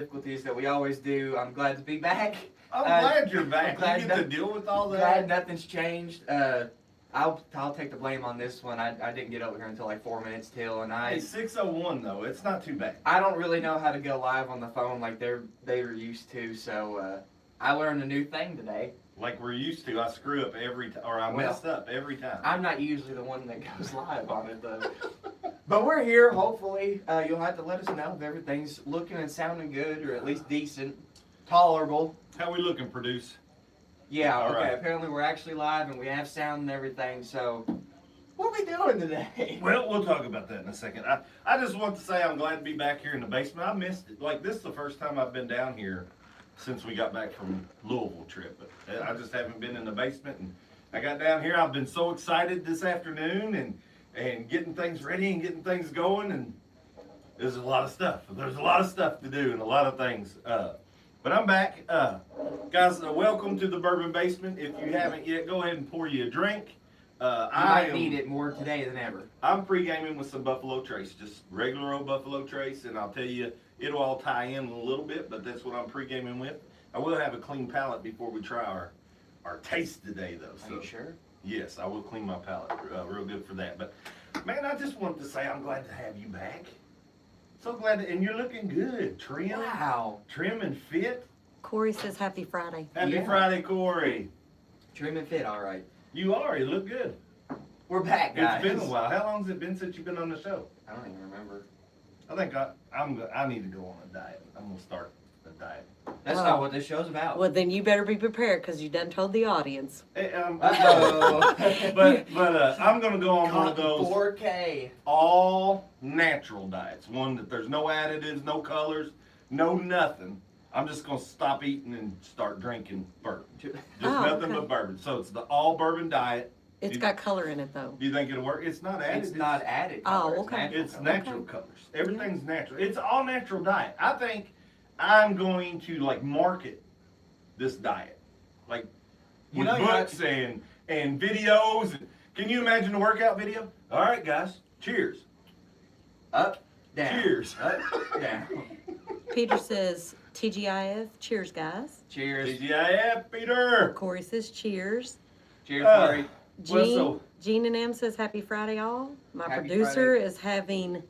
difficulties that we always do. I'm glad to be back. I'm glad you're back. Glad You get to deal with all that. Glad nothing's changed. I'll take the blame on this one. I didn't get over here until like 4 minutes till, and It's 6:01 though. It's not too bad. I don't really know how to go live on the phone like they were used to. So I learned a new thing today. Like we're used to. I screw up every time, or I mess up every time. I'm not usually the one that goes live on it though. But we're here. Hopefully, you'll have to let us know if everything's looking and sounding good, or at least decent, tolerable. How we looking, produce? Yeah. All Okay. right. Apparently, we're actually live and we have sound and everything. So, what are we doing today? Well, we'll talk about that in a second. I just want to say I'm glad to be back here in the basement. I missed it. Like, this is the first time I've been down here since we got back from Louisville trip. But I just haven't been in the basement. And I got down here. I've been so excited this afternoon and getting things ready and getting things going. And there's a lot of stuff. There's a lot of stuff to do and a lot of things. But I'm back. Guys, welcome to the Bourbon Basement. If you haven't yet, go ahead and pour you a drink. I might need it more today than ever. I'm pre-gaming with some Buffalo Trace, just regular old Buffalo Trace, and I'll tell you, it'll all tie in a little bit, but that's what I'm pre-gaming with. I will have a clean palate before we try our taste today, though. So, Are you sure? Yes, I will clean my palate real good for that. But, man, I just wanted to say I'm glad to have you back. So glad, and you're looking good, trim. Wow. Trim and fit. Corey says happy Friday. Happy Yeah. Friday, Corey. Trim and fit, all right. You are. You look good. We're back, guys. It's been a while. How long has it been since you've been on the show? I don't even remember. I think I need to go on a diet. I'm gonna start a diet. That's Oh. not what this show's about. Well, then you better be prepared because you done told the audience. Uh-oh. but I'm gonna go on one of Cotton those 4K. all natural diets. One that there's no additives, no colors, no nothing. I'm just gonna stop eating and start drinking bourbon. Just nothing okay. but bourbon. So it's the all bourbon diet. It's got color in it though. Do you think it'll work? It's not added. It's not added. Oh, color, okay. It's color. natural colors. Everything's natural. It's all natural diet. I think I'm going to like market this diet, like You with know, books and videos. Can you imagine the workout video? All right, guys. Cheers. Up, down. Cheers. Up, down. Peter says TGIF. Cheers, guys. Cheers. TGIF, Peter. Corey says cheers. Cheers, Corey. Well, Jean, so- Jean and M says happy Friday all. My Happy producer Friday. is having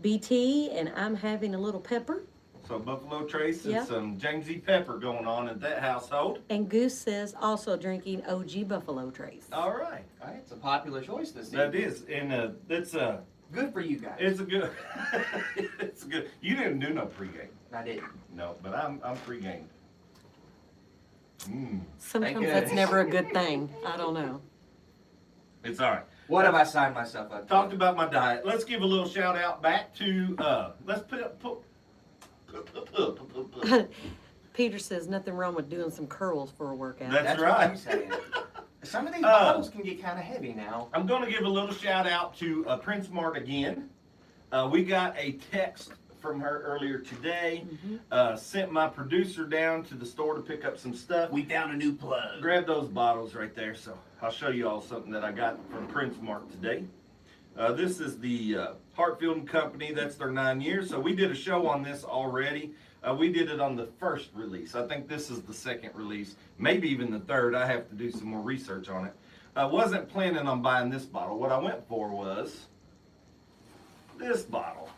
BT and I'm having a little pepper. So Buffalo Trace and Yeah. some James E. Pepper going on in that household. And Goose says also drinking OG Buffalo Trace. All right. All right, it's a popular choice this That evening. is, and that's Good for you guys. it's a good, it's good. You didn't do no pregame. I didn't. No, but I'm pre-gamed. Sometimes Thank that's goodness. never a good thing. I don't know. It's all right. What have I signed myself up to? Talked about my diet. Let's give a little shout out back to let's Peter says nothing wrong with doing some curls for a workout. That's What I'm right. saying. Some of these bottles can get kind of heavy now. I'm going to give a little shout out to Prince Mart again. We got a text from her earlier today. Sent my producer down to the store to pick up some stuff. We found a new plug. Grab those bottles right there. So I'll show you all something that I got from Prince Mart today. This is the Hartfield and Company. That's their 9 years. So we did a show on this already. We did it on the first release. I think this is the second release, maybe even the third. I have to do some more research on it. I wasn't planning on buying this bottle. What I went for was this bottle,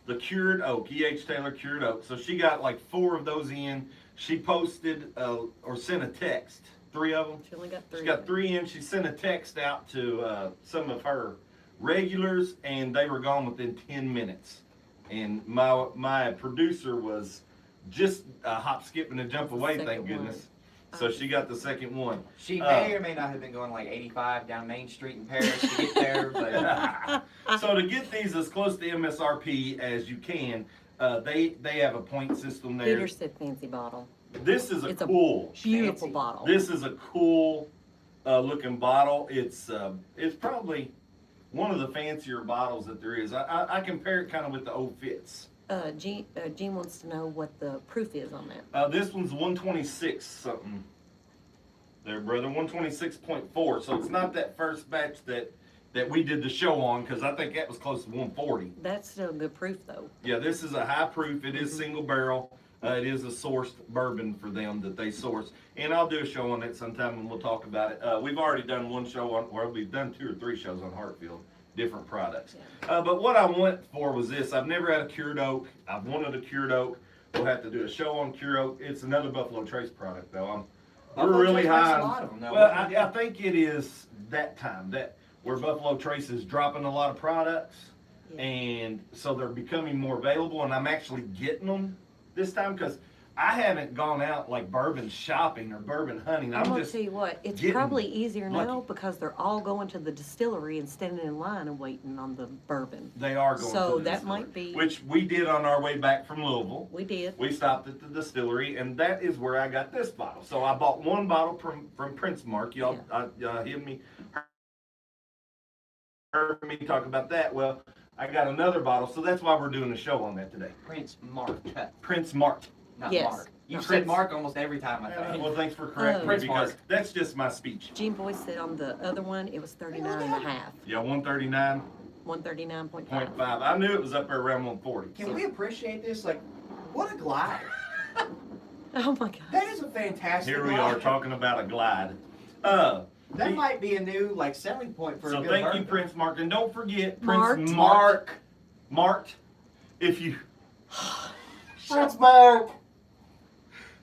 the Cured Oak, E.H. Taylor Cured Oak. So she got like 4 of those in. She posted or sent a text, 3 of them. She only got 3. She got 3 in. She sent a text out to some of her regulars, and they were gone within 10 minutes. And my producer was just a hop, skip, and a jump away, Second thank goodness. one. So she got the second one. She may or may not have been going like 85 down Main Street in Paris to get there, but So to get these as close to MSRP as you can, they have a point system there. Peter said fancy bottle. This is It's a cool. Beautiful Fancy. bottle. This is a cool looking bottle. It's probably one of the fancier bottles that there is. I compare it kind of with the old Fitz. Jean wants to know what the proof is on that. This one's 126 something. There, brother, 126.4. So it's not that first batch that that we did the show on, because I think that was close to 140. That's still good proof, though. Yeah, this is a high proof. It is single barrel. It is a sourced bourbon for them that they source. And I'll do a show on it sometime and we'll talk about it. We've already done one show on, or we've done 2 or 3 shows on Hartfield, different products. But what I went for was this. I've never had a cured oak. I've wanted a cured oak. We'll have to do a show on cured oak. It's another Buffalo Trace product, though. We're really high. Well, I think it is that time that where Buffalo Trace is dropping a lot of products, and so they're becoming more available. And I'm actually getting them this time because I haven't gone out like bourbon shopping or bourbon hunting. I'm gonna just tell you what, it's getting probably easier now lucky. because they're all going to the distillery and standing in line and waiting on the bourbon. They are going. So to the that distillery, might be- which we did on our way back from Louisville. We did. We stopped at the distillery, and that is where I got this bottle. So I bought one bottle from Prince Mark. Y'all heard me talk about that. Well, I got another bottle, so that's why we're doing a show on that today. Prince Mark. Prince Mark. Not Yes. Mark. You No, said Prince. Mark almost every time, I think. Well, thanks for correcting me Prince because Mark. that's just my speech. Gene Boy said on the other one, it was 39 and a half. Yeah, 139.5. 139.5. I knew it was up there around 140. Can we appreciate this? Like, what a glide. Oh my God. That is a fantastic Here we glide. are talking about a glide. That might be a new like selling point for a So good thank you, bourbon. Prince Mark, and don't forget Mark. Prince Mark. Mark. If you Prince Mark.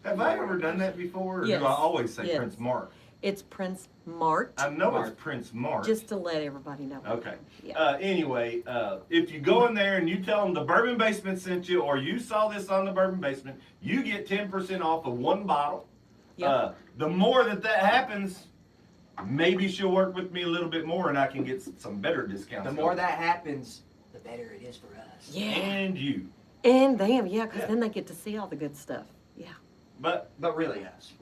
have I ever done that before, or Yes. do I always say Yes. Prince Mark? It's Prince Mart, I know Mark. it's Prince Mark. just to let everybody know. Okay. Yeah. Anyway, if you go in there and you tell them the Bourbon Basement sent you, or you saw this on the Bourbon Basement, you get 10% off of one bottle. Yep. The more that happens, maybe she'll work with me a little bit more, and I can get some better discounts. The more that happens, the better it is for us. Yeah. And you. And them, yeah, because Yeah. then they get to see all the good stuff. Yeah. But But really us.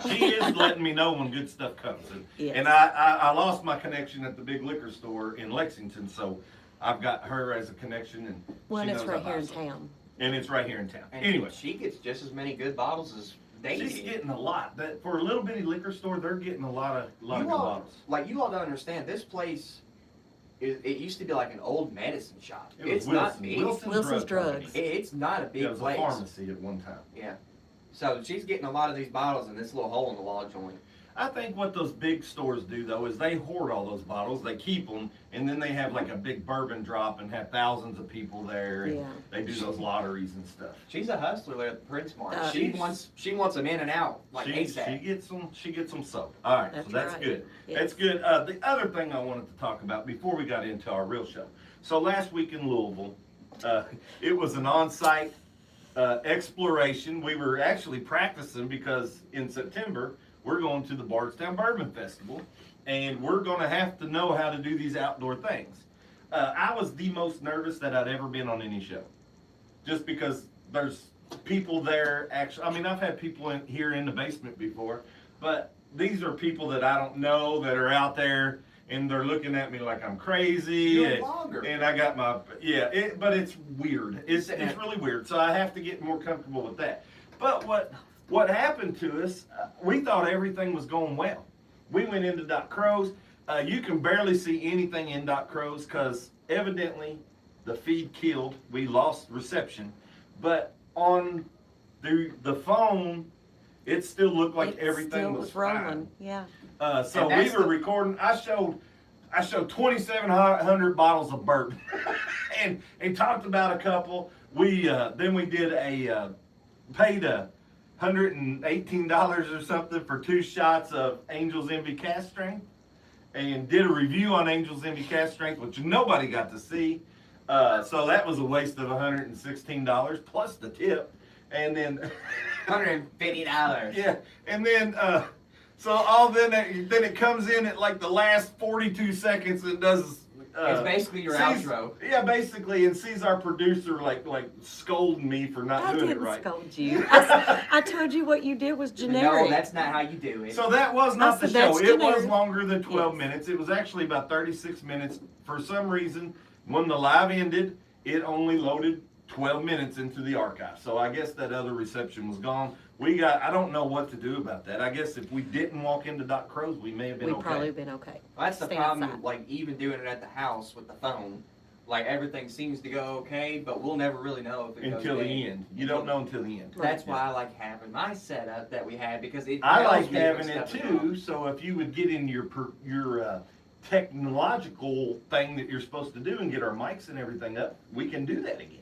she is letting me know when good stuff comes. And, Yes. and I lost my connection at the big liquor store in Lexington, so I've got her as a connection, and Well, she and it's knows right I here buy in some. town. And it's right here in town. And Anyway, she gets just as many good bottles as Daisy. she's getting a lot. That for a little bitty liquor store, they're getting a lot of good bottles. Like you all don't understand, this place, it used to be like an old medicine shop. It was It's not big. Wilson's Company. Drugs. It's not a big Yeah, it was place. a pharmacy at one time. Yeah. So she's getting a lot of these bottles in this little hole in the wall joint. I think what those big stores do though is they hoard all those bottles, they keep them, and then they have like a big bourbon drop and have thousands of people there, and Yeah. they do those lotteries and stuff. She's a hustler there at the Prince Mark. She's- she wants them in and out like She ASAP. gets them sold. All right, That's so that's right. good. Yes. That's good. The other thing I wanted to talk about before we got into our real show. So last week in Louisville, it was an on-site exploration. We were actually practicing because in September we're going to the Bardstown Bourbon Festival, and we're going to have to know how to do these outdoor things. I was the most nervous that I'd ever been on any show, just because there's people there. Actually, I mean, I've had people here in the basement before, but these are people that I don't know that are out there, and they're looking at me like I'm crazy. You're a and, vlogger. and I got my but it's weird. It's really weird. So I have to get more comfortable with that. But what happened to us? We thought everything was going well. We went into Doc Crow's. You can barely see anything in Doc Crow's because evidently the feed killed. We lost reception, but on the phone, it still looked like everything still was rolling. fine. Yeah. So And we that's were the- recording. I showed 2,700 bottles of bourbon, and talked about a couple. We then we did paid $118 or something for 2 shots of Angel's Envy Cast Strength, and did a review on Angel's Envy Cast Strength, which nobody got to see. So that was a waste of $116 plus the tip, and then $150. yeah, and then then it comes in at like the last 42 seconds and does. It's basically your sees- outro. Yeah, basically, and sees our producer like scolding me for not I doing it didn't right. scold you. I told you what you did was generic. No, that's not how you do it. So that was not the said show. that's It was generic. longer than 12 Yes. minutes. It was actually about 36 minutes. For some reason, when the live ended, it only loaded 12 minutes into the archive. So I guess that other reception was gone. I don't know what to do about that. I guess if we didn't walk into Doc Crow's, we may have been We'd okay. probably been okay. That's the Stay problem, outside. like even doing it at the house with the phone. Like everything seems to go okay, but we'll never really know if it Until goes the bad. end. You don't know until the end. That's why I like having my setup that we had because it. I tells like me when having it stuff is too, wrong. so if you would get in your technological thing that you're supposed to do and get our mics and everything up, we can do that again.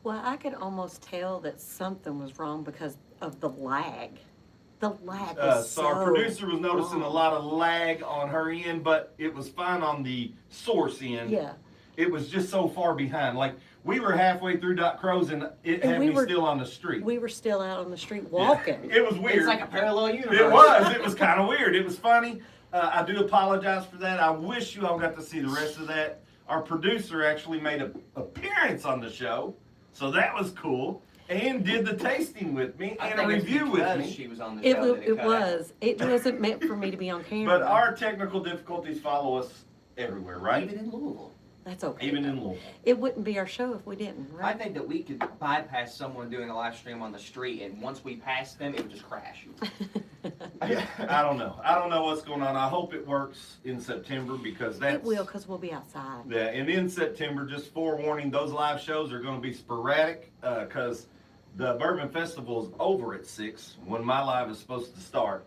Well, I could almost tell that something was wrong because of the lag. The lag was So our producer was noticing a long. lot of lag on her end, but it was fine on the source end. Yeah. It was just so far behind. Like, we were halfway through Doc Crow's and it And had we me were- still on the street. We were still out on the street Yeah. walking. It was weird. It's like a parallel universe. It was. It was kind of weird. It was funny. I do apologize for that. I wish you all got to see the rest of that. Our producer actually made an appearance on the show, so that was cool. And did the tasting with me I and a think it's review with because me. She was on the It, show. wa- that it cut out. was. It wasn't meant for me to be on camera. But our technical difficulties follow us everywhere, right? Even in Louisville. That's okay. Even in Louisville. It wouldn't be our show if we didn't, I right? think that we could bypass someone doing a live stream on the street, and once we passed them, it would just crash. I don't know. I don't know what's going on. I hope it works in September because that's... It will, because we'll be outside. Yeah, and in September, just forewarning, those live shows are going to be sporadic because the Bourbon Festival is over at 6 when my live is supposed to start.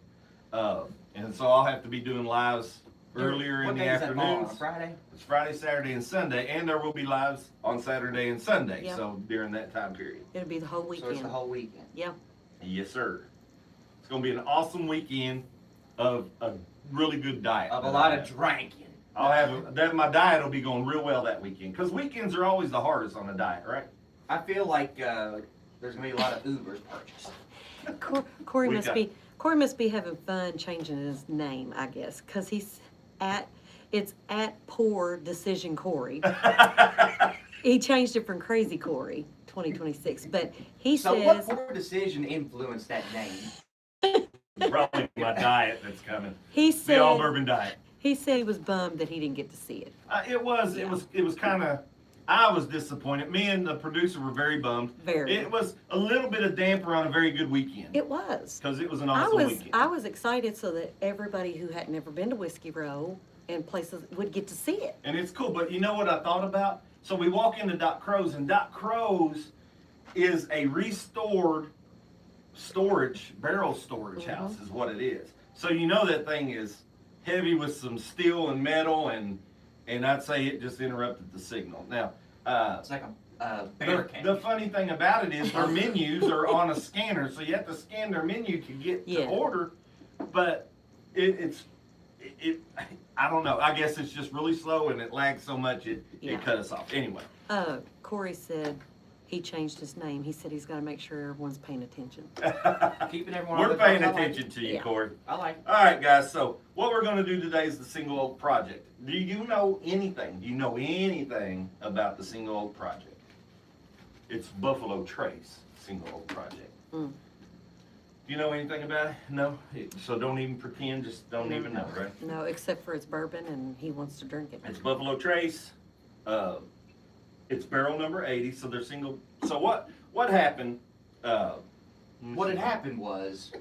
And so I'll have to be doing lives earlier in What the day is that fall, on afternoons. Friday? It's Friday, Saturday, and Sunday, and there will be lives on Saturday and Sunday, Yep. so during that time period. It'll be the whole So weekend. it's the whole weekend. Yeah. Yes, sir. It's going to be an awesome weekend of a really good diet. Of a that lot I of have. drinking. I'll have my diet will be going real well that weekend because weekends are always the hardest on a diet, right? I feel like there's gonna be a lot of Ubers purchased. Corey We must got- be Corey must be having fun changing his name, I guess, because it's at Poor Decision Corey. He changed it from Crazy Corey 2026, but he So what says poor decision influenced that name? Probably my diet that's coming. he The all said bourbon diet. he said he was bummed that he didn't get to see it. It was kind of. I was disappointed. Me and the producer were very bummed. Very. It was a little bit of damper on a very good weekend It was. because it was an I awesome was weekend. I was excited so that everybody who had never been to Whiskey Row and places would get to see it. And it's cool. But you know what I thought about? So we walk into Doc Crow's, and Doc Crow's is a restored barrel storage house is what it is. So you know that thing is heavy with some steel and metal, and I'd say it just interrupted the signal. Now, It's like a bear cage. the funny thing about it is their menus are on a scanner, so you have to scan their menu to get to Yeah. order. But it's I don't know. I guess it's just really slow and it lags so much Yeah. it cut us off. Anyway, Corey said he changed his name. He said he's got to make sure everyone's paying attention. Keeping everyone we're on the paying toes. I like attention it. to you, Yeah. Corey. I like it. All right, guys. So what we're going to do today is the Single Oak Project. Do you know anything? Do you know anything about the Single Oak Project? It's Buffalo Trace Single Oak Project. Mm. Do you know anything about it? No? So don't even pretend, just don't even know, right? No, except for it's bourbon and he wants to drink it. It's Buffalo Trace. It's barrel number 80, so they're single. So what happened? What had happened was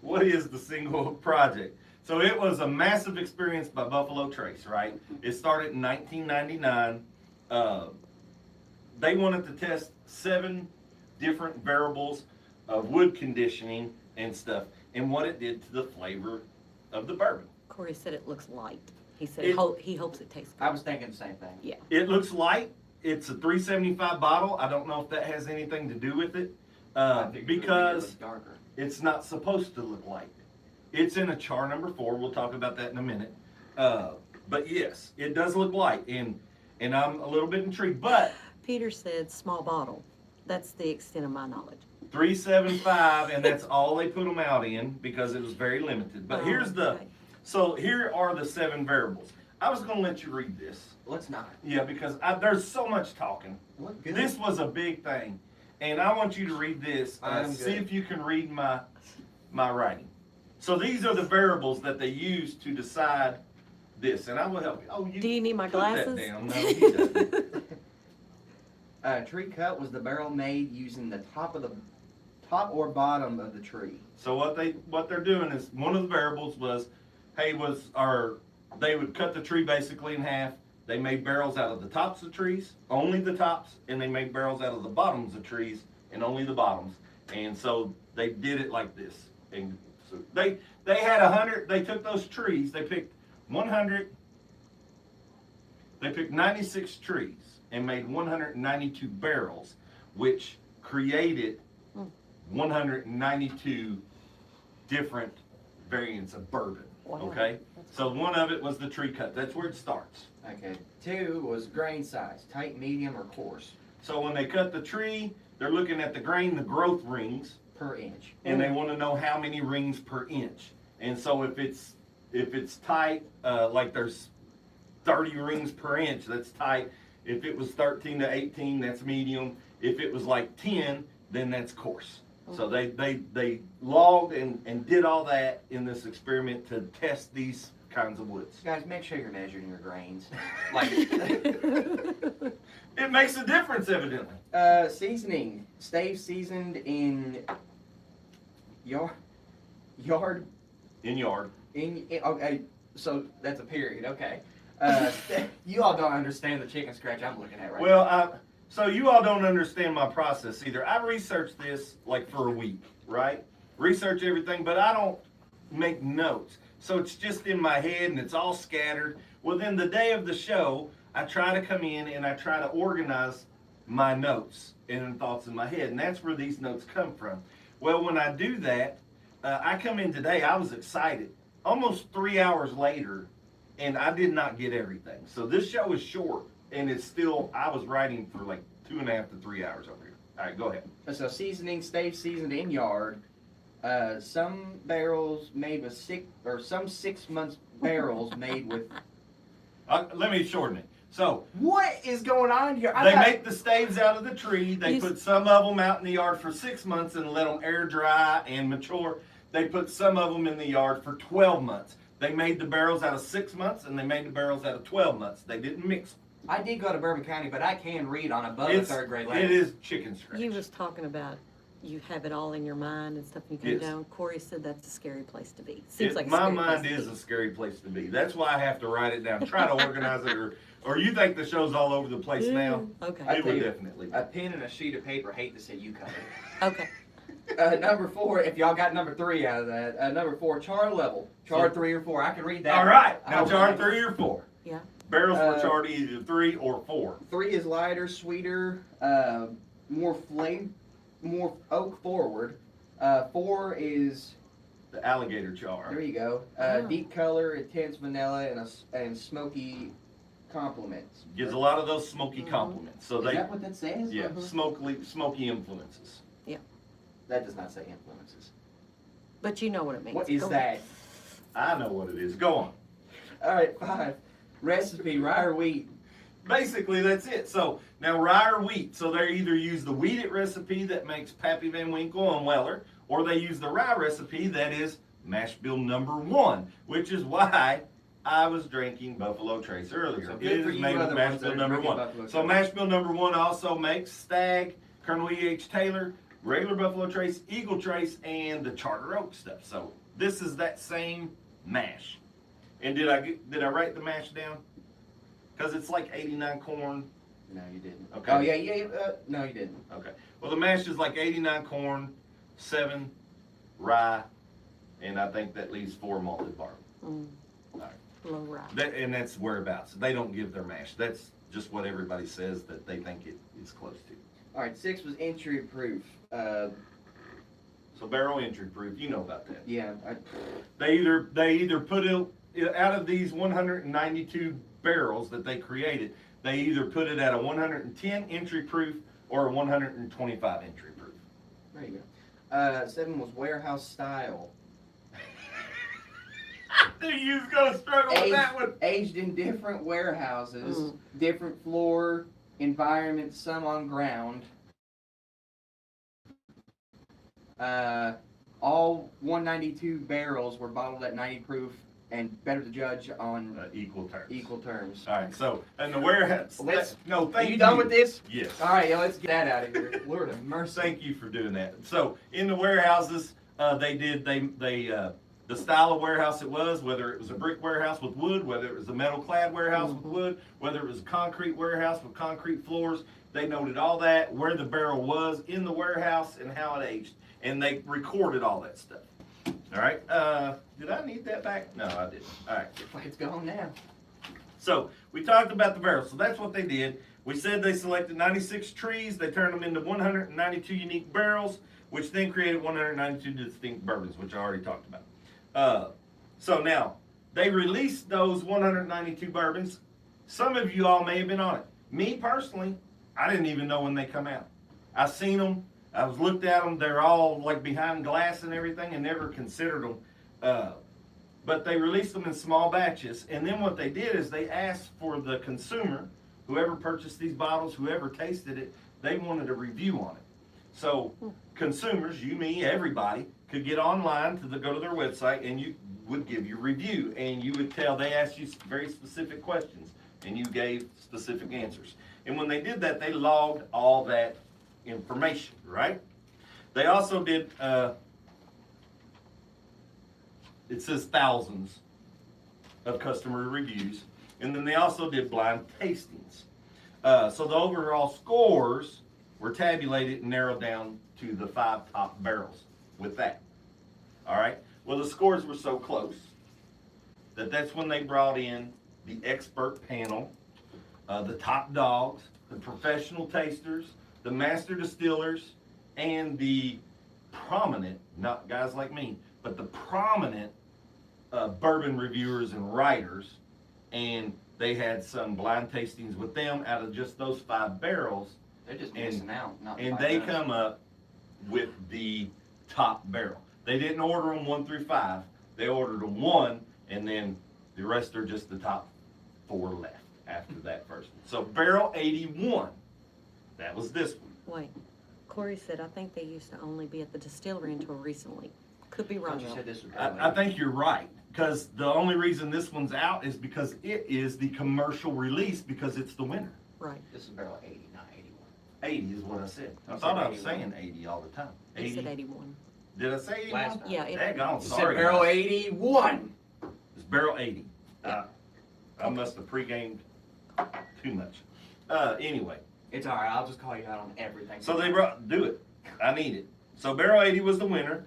What is the Single Oak Project? So it was a massive experience by Buffalo Trace, right? It started in 1999. They wanted to test 7 different variables of wood conditioning and stuff, and what it did to the flavor of the bourbon. Corey said it looks light. He said It- he hopes it tastes I good. was thinking the same thing. Yeah. It looks light. It's a 375 bottle. I don't know if that has anything to do with it, I think it because was darker. it's not supposed to look light. It's in a char number 4. We'll talk about that in a minute. But yes, it does look light, and I'm a little bit intrigued. But Peter said small bottle. That's the extent of my knowledge. 375, and that's all they put them out in because it was very limited. But Oh, here's okay. so here are the 7 variables. I was going to let you read this. Let's not. Yeah, because there's so much talking. What good? This was a big thing, and I want you to read this. I'm See good. if you can read my writing. So these are the variables that they use to decide this, and I will help you. Oh, Do you need my put that glasses? down. No, he doesn't. Tree cut was the barrel made using the top or bottom of the tree. So what they're doing is, one of the variables was, they would cut the tree basically in half. They made barrels out of the tops of trees, only the tops, and they made barrels out of the bottoms of trees and only the bottoms. And so they did it like this. And so they had 100. They took those trees. They picked 100. They picked 96 trees and made 192 barrels, which created 192 different variants of bourbon. Wow. Okay, so one of it was the tree cut. That's where it starts. Okay. 2 was grain size, tight, medium, or coarse So when they cut the tree, they're looking at the grain, the growth rings, per inch. and they want to know how many rings per inch. And so if it's tight, like there's 30 rings per inch, that's tight. If it was 13 to 18, that's medium. If it was like 10, then that's coarse. So they logged and did all that in this experiment to test these kinds of woods. Guys, make sure you're measuring your grains. Like, It makes a difference, evidently. seasoning. Stave seasoned in yard. In yard. Okay, so that's a period. Okay. You all don't understand the chicken scratch I'm looking at right now. Well, so you all don't understand my process either. I researched this like for a week, right? Research everything, but I don't make notes. So it's just in my head and it's all scattered. Well, then the day of the show, I try to come in and I try to organize my notes and thoughts in my head. And that's where these notes come from. Well, when I do that, I come in today, I was excited. Almost 3 hours later, and I did not get everything. So this show is short, and it's still, I was writing for like 2.5 to 3 hours over here. All right, go ahead. So seasoning, stave seasoned in yard. Some barrels made with some 6 months barrels made with. Let me shorten it. So What is going on here? they make the staves out of the tree. They put some of them out in the yard for 6 months and let them air dry and mature. They put some of them in the yard for 12 months. They made the barrels out of 6 months and they made the barrels out of 12 months. They didn't mix them. I did go to Bourbon County, but I can read on above the third grade level. It is chicken scratch. You was talking about you have it all in your mind and stuff you can Yes. know. Corey said that's a scary place to be. Seems like a My scary mind place to is be. a scary place to be. That's why I have to write it down, try to organize it, or you think the show's all over the place now? Okay. It would definitely be. A pen and a sheet of paper. Hate to see you cut it. Okay. Number 4, if y'all got number 3 out of that. Number 4, char level. Char 3 or 4. I can read that. All right, now Oh, char okay. 3 or 4. Yeah. Barrels were charred either 3 or 4. 3 is lighter, sweeter, more oak forward. 4 is, The alligator char. there you go, Oh. deep color, intense vanilla, and smoky compliments. Gives a lot of those smoky compliments. So Is they, that what that says? yeah, smoky influences. That does not say influences. But you know what it means. What is Go that? I know what it is. Go on. All right, 5. Recipe, rye or wheat. Basically, that's it. So now rye or wheat. So they either use the wheated recipe that makes Pappy Van Winkle and Weller, or they use the rye recipe that is mash bill number 1, which is why I was drinking Buffalo Trace earlier. So It good for is you made with other mash ones that bill are number drinking 1. Buffalo So Trace. mash bill number 1 also makes Stag, Colonel E.H. Taylor, regular Buffalo Trace, Eagle Trace, and the Charter Oak stuff. So this is that same mash. And did I write the mash down? Because it's like 89 corn. No, you didn't. Okay. Oh, yeah, no, you didn't. Okay. Well, the mash is like 89 corn, 7 rye, and I think that leaves 4 malted barley. Mm. All right. Low rye. And that's whereabouts. They don't give their mash. That's just what everybody says that they think it is close to. All right, 6 was entry proof. So barrel entry proof, you know about that. Yeah, They either put it out of these 192 barrels that they created. They either put it at a 110 entry proof or a 125 entry proof. there you go. 7 was warehouse style. I knew you was gonna struggle with that one. Aged in different warehouses, Mm. different floor environments, some on ground. All 192 barrels were bottled at 90 proof and better to judge on Equal terms. equal terms. All right, so in the warehouse. No, Are thank you. you done with this? Yes. All right, yeah, let's get that out of here. Lord have mercy. Thank you for doing that. So in the warehouses, the style of warehouse it was, whether it was a brick warehouse with wood, whether it was a metal clad warehouse with wood, whether it was a concrete warehouse with concrete floors, they noted all that, where the barrel was in the warehouse and how it aged. And they recorded all that stuff. All right, did I need that back? No, I didn't. All right. It's gone now. So we talked about the barrels. So that's what they did. We said they selected 96 trees. They turned them into 192 unique barrels, which then created 192 distinct bourbons, which I already talked about. So now they released those 192 bourbons. Some of you all may have been on it. Me personally, I didn't even know when they come out. I seen them. I was looked at them. They're all like behind glass and everything, and never considered them. But they released them in small batches, and then what they did is they asked for the consumer, whoever purchased these bottles, whoever tasted it, they wanted a review on it. So consumers, you, me, everybody, could get online to go to their website, and you would give your review, and you would tell, they asked you very specific questions, and you gave specific answers. And when they did that, they logged all that information, right? They also did, it says thousands of customer reviews, and then they also did blind tastings. So the overall scores were tabulated and narrowed down to the 5 top barrels with that. All right. Well, the scores were so close that's when they brought in the expert panel, the top dogs, the professional tasters, the master distillers, and the prominent, not guys like me, but the prominent bourbon reviewers and writers. And they had some blind tastings with them out of just those 5 barrels. They're just missing out. And they come up with the top barrel. They didn't order them 1 through 5. They ordered them 1, and then the rest are just the top 4 left after that first one. So barrel 81, that was this one. Wait, Corey said, I think they used to only be at the distillery until recently. Could be wrong. You said this was I think you're right, because the only reason this one's out is because it is the commercial release, because it's the winner. Right. This is barrel 80, not 80 is what I said. I You thought said I was 81. saying 80 all the time. He 80. said 81. Did I say 81? Last time. Yeah. Daggone, You sorry. said barrel guys. 81. It's barrel 80. Yeah. I must have pre-gamed too much. Anyway, It's all right. I'll just call you out on everything. so they do it. I need it. So barrel 80 was the winner.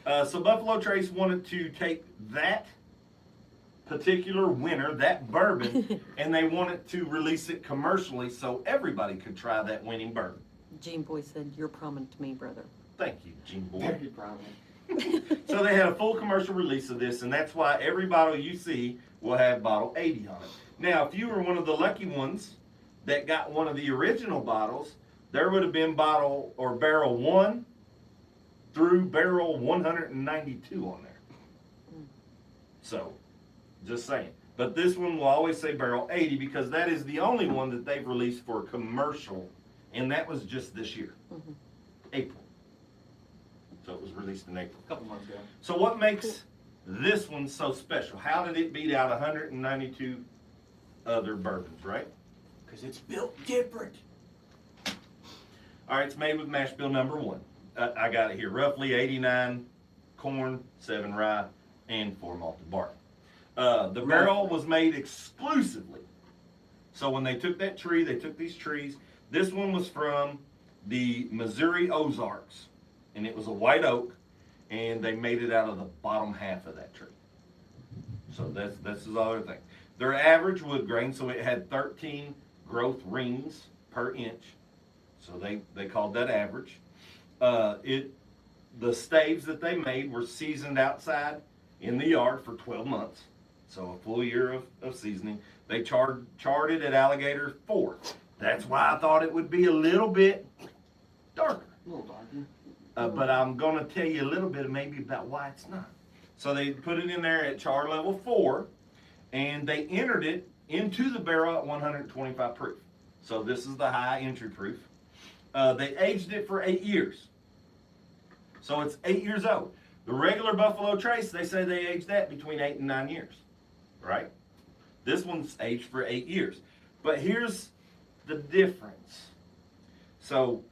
So Buffalo Trace wanted to take that particular winner, that bourbon, and they wanted to release it commercially so everybody could try that winning bourbon. Gene Boy said, you're prominent to me, brother. Thank you, Gene Boy. Very prominent. So they had a full commercial release of this, and that's why every bottle you see will have bottle 80 on it. Now, if you were one of the lucky ones that got one of the original bottles, there would have been bottle or barrel 1 through barrel 192 on there. So, just saying. But this one will always say barrel 80 because that is the only one that they've released for commercial, and that was just this year, April. So it was released in April. A couple months ago. So what makes this one so special? How did it beat out 192 other bourbons, right? Because it's built different. All right, it's made with mash bill number 1. I got it here. Roughly 89 corn, 7 rye, and 4 malted barley. The barrel was made exclusively. So when they took that tree, they took these trees. This one was from the Missouri Ozarks, and it was a white oak, and they made it out of the bottom half of that tree. So that's the other thing. Their average wood grain, so it had 13 growth rings per inch. So they called that average. The staves that they made were seasoned outside in the yard for 12 months. So a full year of seasoning. They charred it at Alligator 4. That's why I thought it would be a little bit darker. A little darker. But I'm going to tell you a little bit maybe about why it's not. So they put it in there at char level 4, and they entered it into the barrel at 125 proof. So this is the high entry proof. They aged it for 8 years. So it's 8 years old. The regular Buffalo Trace, they say they aged that between 8 and 9 years. right? This one's aged for 8 years. But here's the difference. So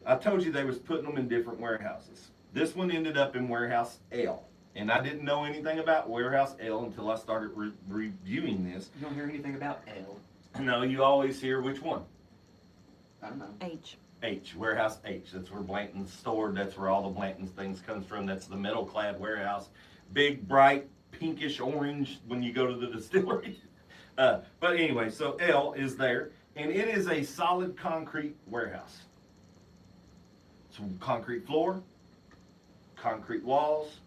I told you they was putting them in different warehouses. This one ended up in warehouse L. And I didn't know anything about warehouse L until I started reviewing this. You don't hear anything about L. No, you always hear which one? I don't know. H. H, warehouse H. That's where Blanton's stored. That's where all the Blanton's things comes from. That's the metal clad warehouse. Big, bright, pinkish orange when you go to the distillery. But anyway, so L is there, and it is a solid concrete warehouse. So concrete floor, concrete walls.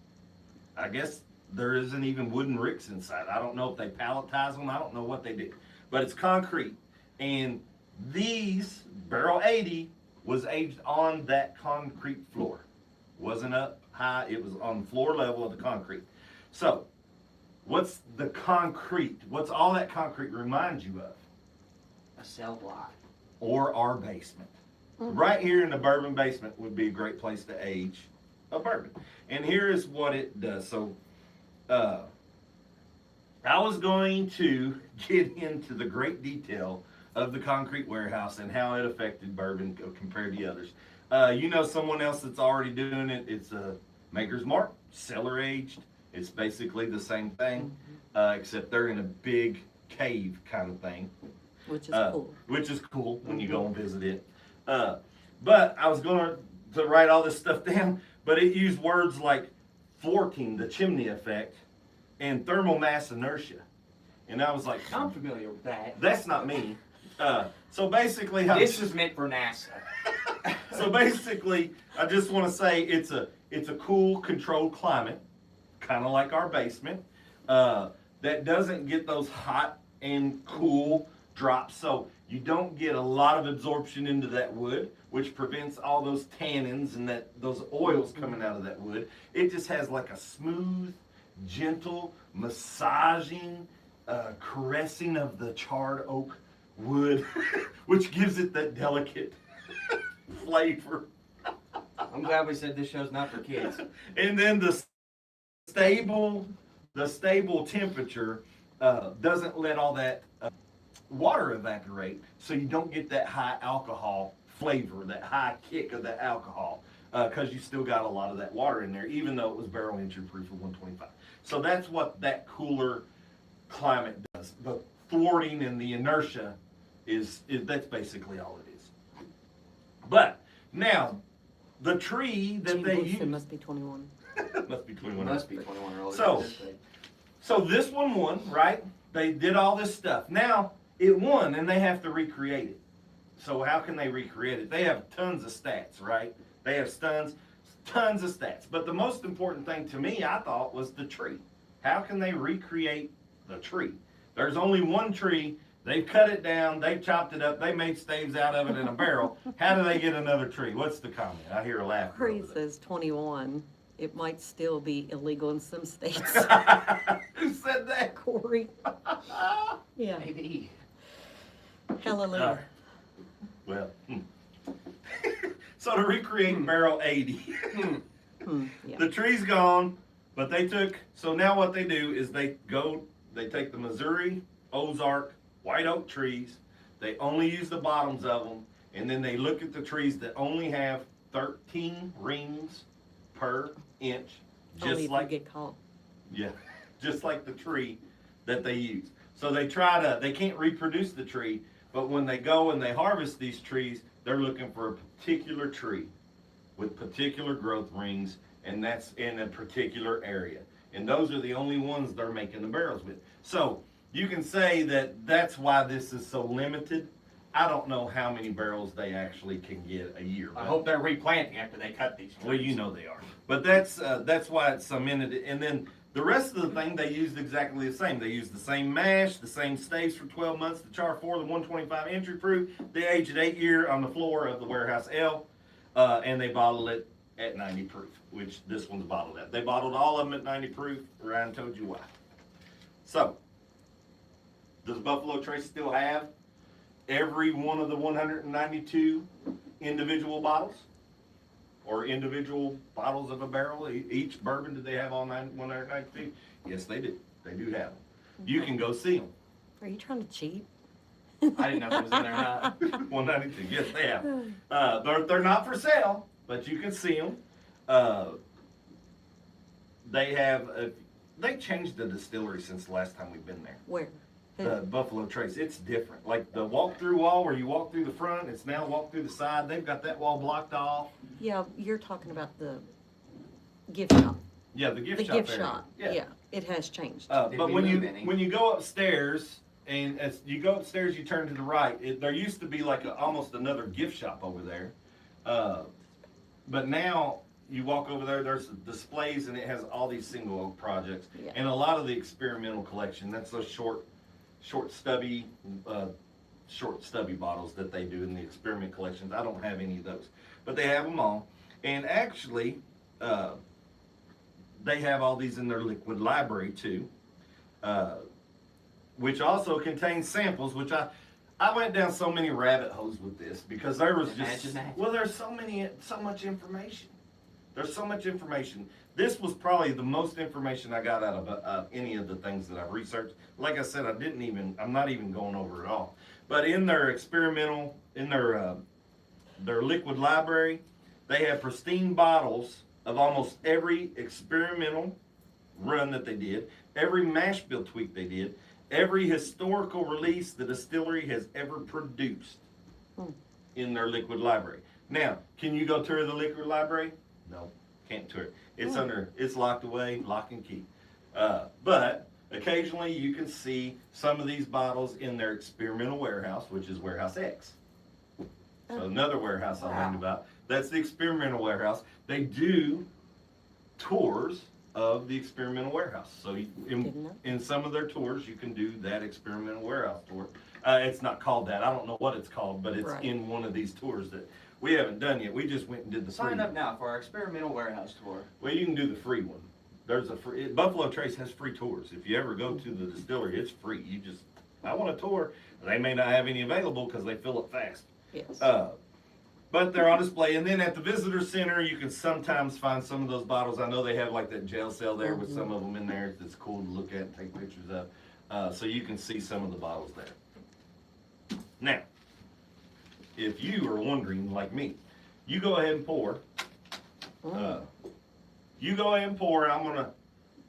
I guess there isn't even wooden ricks inside. I don't know if they palletize them. I don't know what they did. But it's concrete. And these, barrel 80, was aged on that concrete floor. Wasn't up high. It was on floor level of the concrete. So, what's the concrete? What's all that concrete remind you of? A cell block. Or our basement. Right here in the bourbon basement would be a great place to age a bourbon. And here is what it does. So, I was going to get into the great detail of the concrete warehouse and how it affected bourbon compared to others. You know someone else that's already doing it. It's a Maker's Mark, cellar aged. It's basically the same thing, except they're in a big cave kind of thing. Which is cool. Which is cool when you go and visit it. But I was going to write all this stuff down, but it used words like thwarting the chimney effect and thermal mass inertia. And I was like, I'm familiar with that. that's not me. So basically, This is meant for NASA. so basically, I just want to say it's a cool, controlled climate, kind of like our basement, that doesn't get those hot and cool drops. So you don't get a lot of absorption into that wood, which prevents all those tannins and those oils coming out of that wood. It just has like a smooth, gentle, massaging, caressing of the charred oak wood, which gives it that delicate flavor. I'm glad we said this show's not for kids. And then the stable temperature doesn't let all that water evaporate, so you don't get that high alcohol flavor, that high kick of the alcohol, because you still got a lot of that water in there, even though it was barrel entry proof of 125. So that's what that cooler climate does. The thwarting and the inertia is that's basically all it is. But now, the tree that they use must be 21. must be 21. Must be 21 or older. So- So this one won, right? They did all this stuff. Now it won, and they have to recreate it. So how can they recreate it? They have tons of stats, right? They have tons of stats. But the most important thing to me, I thought, was the tree. How can they recreate the tree? There's only one tree. They've cut it down. They've chopped it up. They made staves out of it in a barrel. How do they get another tree? What's the comment? I hear a laugh. Corey says 21. It might still be illegal in some states. Who said that? Corey. Yeah. Maybe. Hallelujah. Well, so to recreate barrel 80, Yeah. the tree's gone, but so now what they do is they take the Missouri, Ozark, white oak trees, they only use the bottoms of them, and then they look at the trees that only have 13 rings per inch, Only just if like, you get caught. yeah, just like the tree that they use. So they can't reproduce the tree, but when they go and they harvest these trees, they're looking for a particular tree with particular growth rings, and that's in a particular area. And those are the only ones they're making the barrels with. So you can say that that's why this is so limited. I don't know how many barrels they actually can get a year. I hope they're replanting after they cut these trees. Well, you know they are. But that's why it's so limited. And then the rest of the thing, they used exactly the same. They used the same mash, the same staves for 12 months, the char 4, the 125 entry proof. They aged at 8 year on the floor of the warehouse L, and they bottled it at 90 proof, which this one's bottled at. They bottled all of them at 90 proof. Ryan told you why. So, does Buffalo Trace still have every one of the 192 individual bottles? Or individual bottles of a barrel? Each bourbon, did they have all 192? Yes, they do. They do have them. you can go see them. Are you trying to cheat? I didn't know if it was in there or not. 192, yes, they have. They're not for sale, but you can see them. They have, they changed the distillery since the last time we've been there. Where? The Buffalo Trace, it's different. Like the walk-through wall where you walk through the front, it's now walk through the side. They've got that wall blocked off. Yeah, you're talking about the gift shop. Yeah, the gift The shop gift area. shop. Yeah, it has changed. Did But we when move any? you go upstairs, and as you go upstairs, you turn to the right. There used to be like almost another gift shop over there, but now you walk over there. There's displays, and it has all these single oak projects, Yeah. and a lot of the experimental collection. That's those short stubby bottles that they do in the experiment collections. I don't have any of those, but they have them all, and actually, they have all these in their liquid library too. Which also contains samples, which I went down so many rabbit holes with this because there was just, well, there's so much information. There's so much information. This was probably the most information I got out of any of the things that I've researched. Like I said, I'm not even going over it all. But in their experimental, in their liquid library, they have pristine bottles of almost every experimental run that they did, every mash bill tweak they did, every historical release the distillery has ever produced in their liquid library. Now, can you go tour the liquid library? No, can't tour it. It's locked away, lock and key. But occasionally you can see some of these bottles in their experimental warehouse, which is Warehouse X. So another warehouse I learned about. That's the experimental warehouse. They do tours of the experimental warehouse. So in some of their tours, you can do that experimental warehouse tour. It's not called that. I don't know what it's called, but it's in one of these tours that we haven't done yet. We just went and did the free Sign up one. now for our experimental warehouse tour. Well, you can do the free one. There's a free, Buffalo Trace has free tours. If you ever go to the distillery, it's free. I want a tour. They may not have any available because they fill up fast. Yes. But they're on display. And then at the visitor center, you can sometimes find some of those bottles. I know they have like that jail cell there with some of them in there that's cool to look at and take pictures of. So you can see some of the bottles there. Now, if you are wondering, like me, you go ahead and pour. You go ahead and pour. I'm going to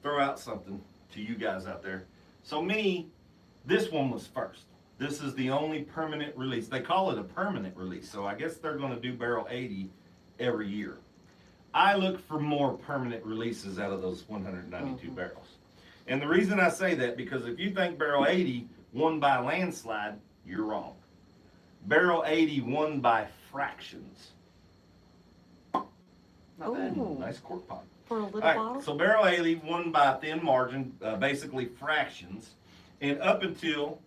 throw out something to you guys out there. So this one was first. This is the only permanent release. They call it a permanent release, so I guess they're going to do barrel 80 every year. I look for more permanent releases out of those 192 barrels. And the reason I say that, because if you think barrel 80 won by landslide, you're wrong. Barrel 80 won by fractions. Not bad. Ooh. Nice cork pop. For a little All right, bottle? so barrel 80 won by a thin margin, basically fractions, and up until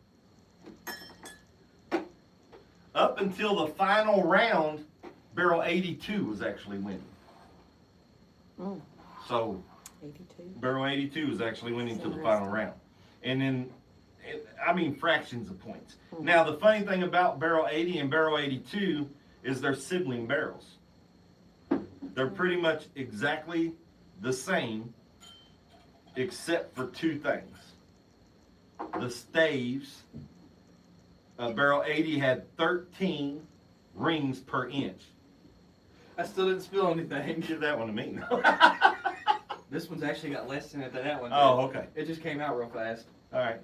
the final round, barrel 82 was actually winning. So 82. barrel 82 was actually winning to the final round, and then fractions of points. Now the funny thing about barrel 80 and barrel 82 is they're sibling barrels. They're pretty much exactly the same, except for two things. The staves, barrel 80 had 13 rings per inch. I still didn't spill anything. Give that one to me. This one's actually got less in it than that one did. Oh, okay. It just came out real fast. All right.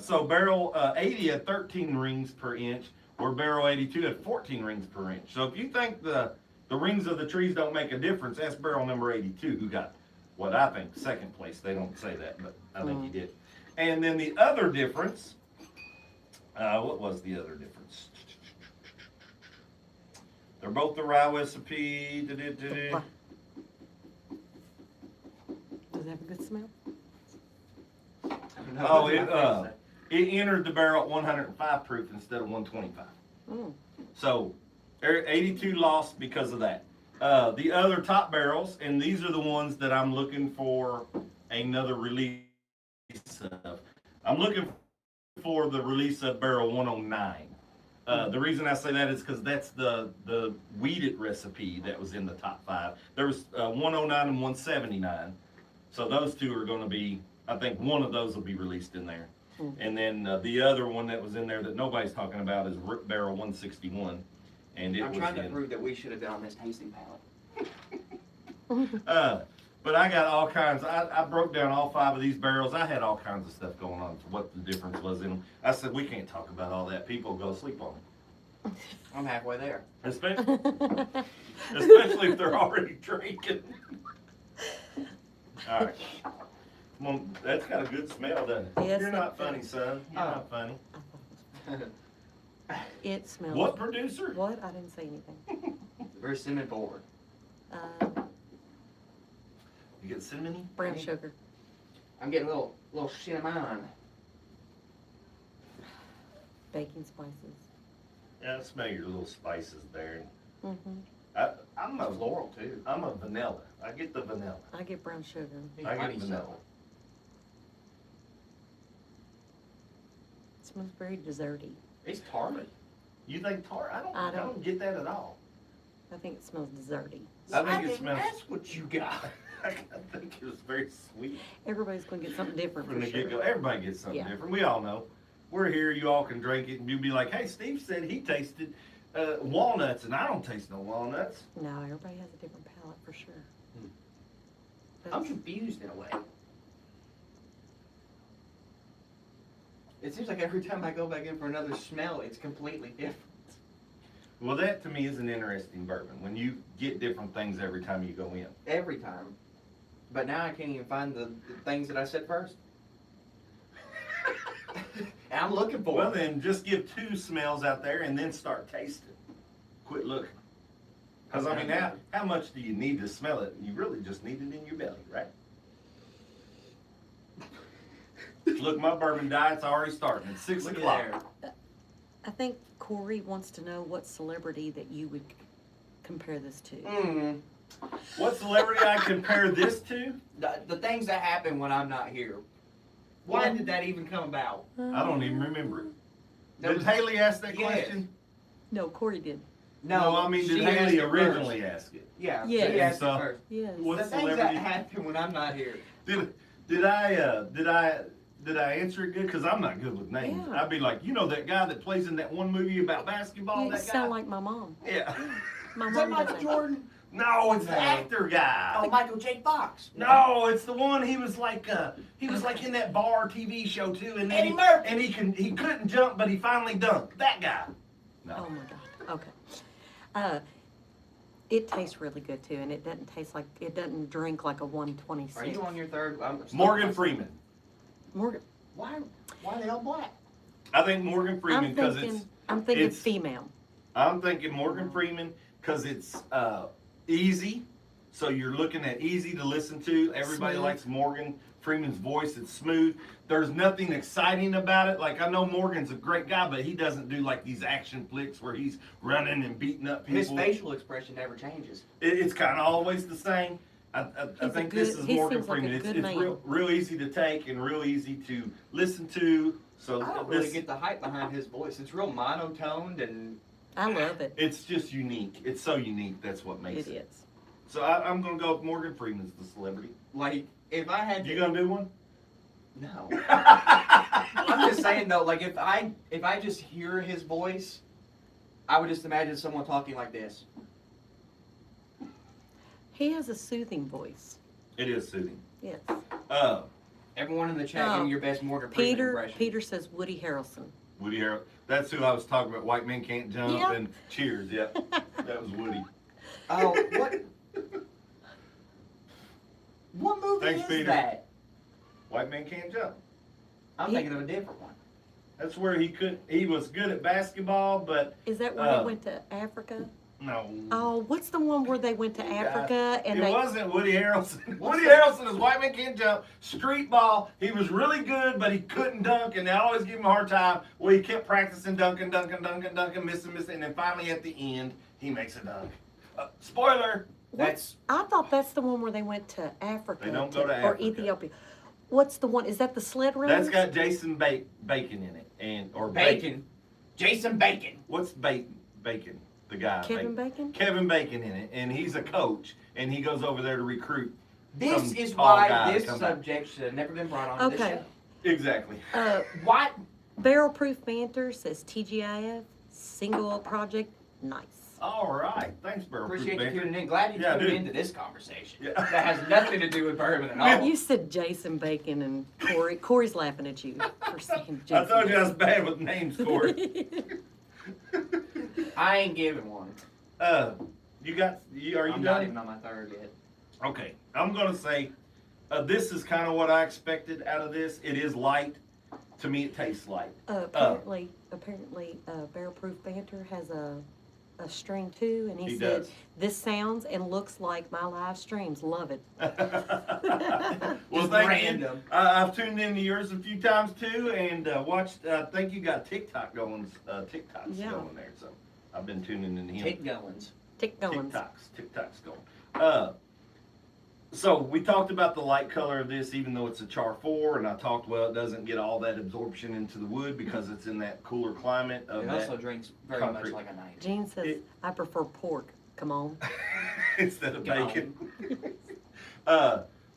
So barrel 80 had 13 rings per inch, where barrel 82 had 14 rings per inch. So if you think the rings of the trees don't make a difference, that's barrel number 82, who got what I think second place. They don't say that, but I think he did. And then the other difference, what was the other difference? They're both the rye recipe. Does it have a good smell? Oh, it entered the barrel at 105 proof instead of 125. So 82 lost because of that. The other top barrels, and these are the ones that I'm looking for another release of. I'm looking for the release of barrel 109. The reason I say that is because that's the weeded recipe that was in the top 5. There was 109 and 179. So those two are going to be I think one of those will be released in there. Mhm. And then the other one that was in there that nobody's talking about is Root Barrel 161. And it I'm was trying to in, prove that we should have been on this tasting palette. but I got all kinds. I broke down all 5 of these barrels. I had all kinds of stuff going on for what the difference was in them. I said, we can't talk about all that. People will go to sleep on it. I'm halfway there. Especially if they're already drinking. All right. Come on, that's got a good smell, doesn't it? Yes, You're not it funny, does. son. You're Oh. not funny. It smells. What producer? What? I didn't say anything. Very cinnamon forward. You get cinnamony? Brown sugar. I'm getting a little cinnamon. Baking spices. Yeah, I smell your little spices there. Mm-hmm. I'm That's Laurel too. a vanilla. I get the vanilla. I get brown sugar. I get Honey vanilla. something. It smells very desserty. It's tarty. You think tart? I I don't don't. get that at all. I think it smells desserty. I think it smells. That's what you got. I think it was very sweet Everybody's going to get something different from for the sure. get-go. Everybody gets something Yeah. different. We all know. We're here. You all can drink it, and you'll be like, "Hey, Steve said he tasted walnuts, and I don't taste no walnuts." No, everybody has a different palate for sure. Hmm. I'm That's- confused in a way. It seems like every time I go back in for another smell, it's completely different. Well, that to me is an interesting bourbon when you get different things every time you go in. Every time. But now I can't even find the things that I said first. And I'm looking for Well, them. then just give 2 smells out there and then start tasting. Quit looking. Because, I mean, how much do you need to smell it? You really just need it in your belly, right? Look, my bourbon diet's already starting at 6 Look o'clock. at there. I think Corey wants to know what celebrity that you would compare this to. Mm. What celebrity I compare this to? The things that happen when I'm not here. Why did that even come about? I don't even remember it. That Did was- Haley ask that Yes. question? No, Corey did. No, I mean, she did asked Haley it originally first. ask it? Yeah, Yeah. she asked So- it first. Yes. What The things celebrity? that happen when I'm not here. Did I answer it good? Because I'm not good with names. Yeah. I'd be like, you know that guy that plays in that one movie about basketball? You That guy? sound like my mom. Yeah. My Is that mom does Michael that. Jordan? No, it's the No. actor guy. Oh, Michael J. Fox. No, it's the one he was like in that bar TV show too, and then Eddie Murphy. and he couldn't jump, but he finally dunked. That guy. Oh No. my God. Okay. It tastes really good too, and it doesn't taste like it doesn't drink like a 126. Are you on your third? Morgan Freeman. Morgan? Why are they all black? I think Morgan Freeman because I'm thinking it's- female. I'm thinking Morgan Freeman because it's easy. So you're looking at easy to listen to. Everybody Smooth. likes Morgan Freeman's voice. It's smooth. There's nothing exciting about it. Like I know Morgan's a great guy, but he doesn't do like these action flicks where he's running and beating up people. His facial expression never changes. It's kind of always the same. I He's a think good- this is he Morgan seems like a Freeman. good It's man. real easy to take and real easy to listen to. So I don't this, really get the hype behind his voice. It's real monotoned and I love it. it's just unique. It's so unique. That's what makes It it. is. So I'm gonna go with Morgan Freeman's the celebrity. like if I had to, You gonna do one? no. I'm just saying though, like if I just hear his voice, I would just imagine someone talking like this. He has a soothing voice. It is soothing. Yes. Everyone in the chat, give me your best Morgan Freeman impression. Peter says Woody Harrelson. Woody Harrelson. That's who I was talking about. White Men Can't Jump Yeah. and Cheers. Yep, that was Woody. Oh, what movie Thanks, is Peter. that? White Men Can't Jump. I'm He- thinking of a different one. That's where he was good at basketball, but Is that where they went to Africa? no. Oh, what's the one where they went to Africa and it they? wasn't Woody Harrelson. What's Woody that? Harrelson is White Man Can't Jump, street ball. He was really good, but he couldn't dunk, and they always give him a hard time. Well, he kept practicing dunking, missing, and then finally at the end, he makes a dunk. Spoiler. That's I thought that's the one where they went to Africa. They don't go to or Africa. Ethiopia. What's the one? Is that the sled run? That's got Jason Bacon in it, or Bacon. Jason Bacon. What's Bacon? The guy. Kevin Bacon. Kevin Bacon in it, and he's a coach, and he goes over there to recruit This some is tall why guy this come back. subject should have never been brought on this Okay. show. Exactly. What? Barrel Proof Banter says TGIF, single project, nice. All right. Thanks, Barrel Proof Appreciate you Banter. tuning in. Glad you Yeah, tuned dude. into this conversation. Yeah. That has nothing to do with bourbon at all. You said Jason Bacon and Corey. Corey's laughing at you for saying Jason. I told you I was bad with names, Corey. I ain't giving one. Are you I'm done? not even on my third yet. Okay, I'm gonna say this is kind of what I expected out of this. It is light. To me, it tastes light. Apparently, Barrel Proof Banter has a string too, and he said does. this sounds and looks like my live streams. Love it. Well, Just thank random. you. I've tuned into yours a few times too, and watched. I think you got TikToks going there, so I've been tuning into him. Tick goings. Tick going. TikToks going. So we talked about the light color of this, even though it's a char 4, and I talked, well, it doesn't get all that absorption into the wood because it's in that cooler climate of It that also drinks very concrete. much like a knife. Gene says I prefer pork. Come on. instead of Come bacon.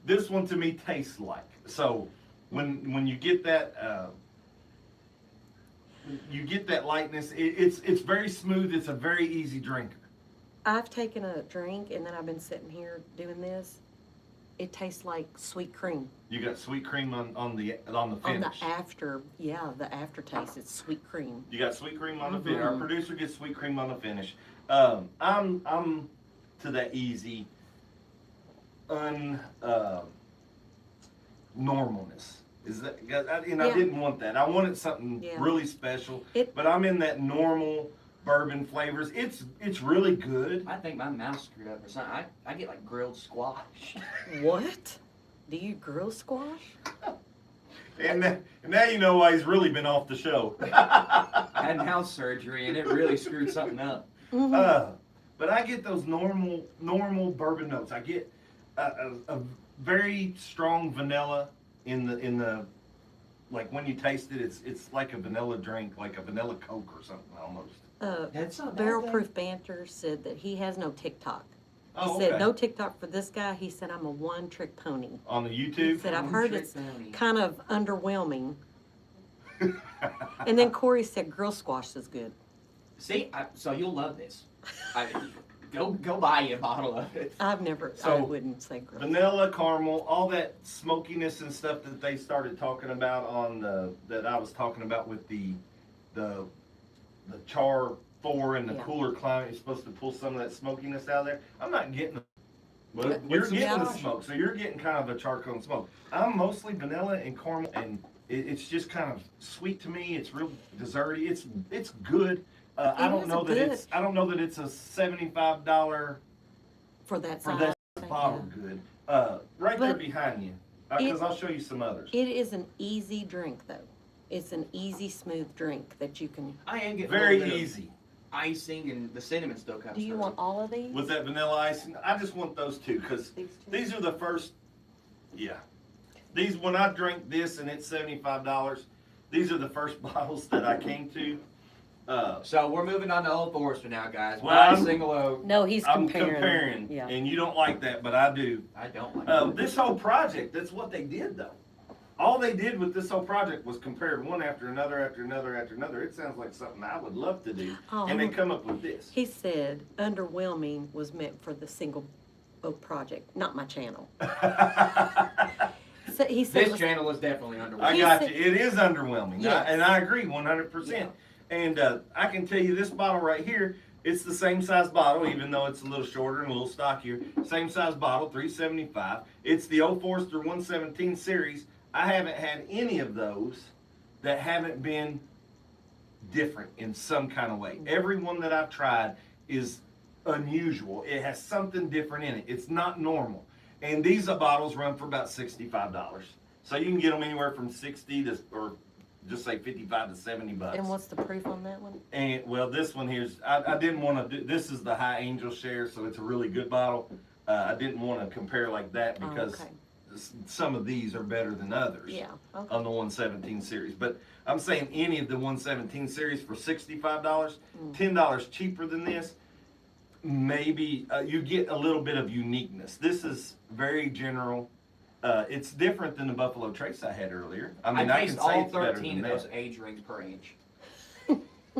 This one to me tastes like. So when you get that lightness, it's very smooth. It's a very easy drinker. I've taken a drink and then I've been sitting here doing this. It tastes like sweet cream. You got sweet cream on the On finish. the aftertaste, it's sweet cream. You got sweet cream on the finish. Our producer gets sweet cream on the finish. I'm to that easy normalness. Is that? I didn't want that. I wanted something really special. But I'm in that normal bourbon flavors. It's really good. I think my mouth screwed up or something. I get like grilled squash. What? Do you grill squash? And now you know why he's really been off the show. I had house surgery and it really screwed something up. But I get those normal bourbon notes. I get a very strong vanilla in the like when you taste it, it's like a vanilla drink, like a vanilla Coke or something almost. That's not Barrel bad, Proof Banter said that he has no TikTok. He Oh, said okay. no TikTok for this guy. He said I'm a one-trick pony. On the He YouTube. said I've One heard trick it's pony. kind of underwhelming. And then Corey said grill squash is good. See, so you'll love this. Go buy you a bottle of it. I So, wouldn't say grill. Vanilla, caramel, all that smokiness and stuff that they started talking about on that I was talking about with the char 4 and the cooler climate. You're supposed to pull some of that smokiness out of there. I'm not getting. Well, you're getting the smoke, so you're getting kind of a charcoal and smoke. I'm mostly vanilla and caramel, and it's just kind of sweet to me. It's real desserty. It's good. I don't know that it's a $75 For that for size. that bottle good. Right there behind you, because I'll show you some others. It is an easy drink though. It's an easy, smooth drink that you can. I am getting Very a little bit easy. of icing and the cinnamon still comes Do you through. want all of these? With that vanilla icing, I just want those two because These two? these are the first. Yeah, these when I drink this and it's $75. These are the first bottles that I came to. So we're moving on to Old Forester now, guys. Well, Buy I'm- single oak. No, he's I'm comparing. comparing, Yeah. and you don't like that, but I do. I don't like it. This whole project, that's what they did though. All they did with this whole project was compared one after another, after another, after another. It sounds like something I would love to do, Oh. and they come up with this. He said underwhelming was meant for the single oak project, not my channel. So he said it This was- channel is definitely underwhelming. I He got said- you. It is underwhelming, Yes. and I agree 100%. And I can tell you this bottle right here, it's the same size bottle, even though it's a little shorter and a little stockier. Same size bottle, $3.75. It's the Old Forester 117 series. I haven't had any of those that haven't been different in some kind of way. Every one that I've tried is unusual. It has something different in it. It's not normal. And these bottles run for about $65. So you can get them anywhere from 60 to, or just say 55 to 70 bucks. And what's the proof on that one? And well, this one here's, I didn't want to do, this is the High Angel Share, so it's a really good bottle. I didn't want to compare like that because okay. some of these are better than others Yeah. Okay. on the 117 series. But I'm saying any of the 117 series for $65, $10 cheaper than this. maybe you get a little bit of uniqueness. This is very general. It's different than the Buffalo Trace I had earlier. I mean, I can taste say all it's better 13 than of those that. age rings per inch.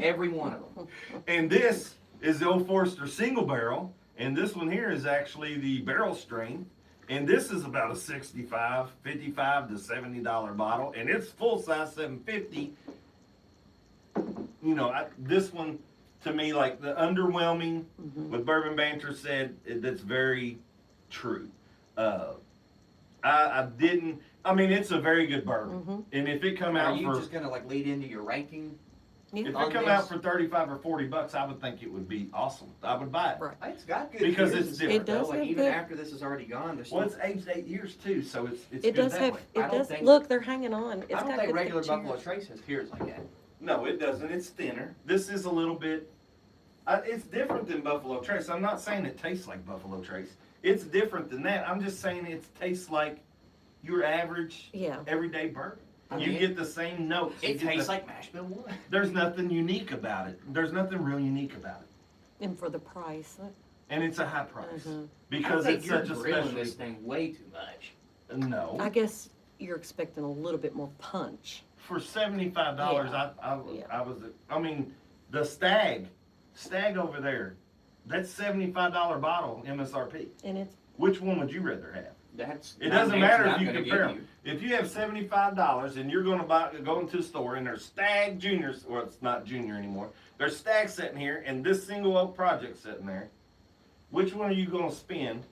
Every one of them. And this is the Old Forester single barrel, and this one here is actually the barrel strain. And this is about a $55 to $70 bottle, and it's full size 750. You know, this one to me, like the underwhelming, what Bourbon Banter said, that's very true. I didn't. I mean, it's a very good bourbon, and if it come Are out you for just gonna like lead into your ranking? Yeah. if it on come this? out for $35 or $40, I would think it would be awesome. I would buy it. Right. It's got good Because years it's and different. stuff, It does though. Like have even good- after this is already gone, there's Well, still. it's aged 8 years too, so it's It good does that have, way. I it don't does, think- look, they're hanging on. It's I don't got think good regular thick Buffalo cheers. Trace has tears like that. No, it doesn't. It's thinner. This is a little bit. It's different than Buffalo Trace. I'm not saying it tastes like Buffalo Trace. It's different than that. I'm just saying it tastes like your average, Yeah. everyday bourbon. I You mean, get the same notes. You It get tastes the- like mash bill one. There's nothing unique about it. There's nothing real unique about it, And for the price, and it's a high price Mhm. because I think it's you're such a grilling specialty. this thing way too much. No, I guess you're expecting a little bit more punch. for $75, Yeah. I Yeah. was. I mean, the stag over there, that's $75 bottle MSRP. And it's, Which one would you rather have? That's It not doesn't an matter answer if I'm you gonna compare give them. If you have $75 and you're going to go into a store and there's Stag Juniors, or it's not Junior anymore, there's Stag sitting here and this single oak project sitting there, which one are you going to spend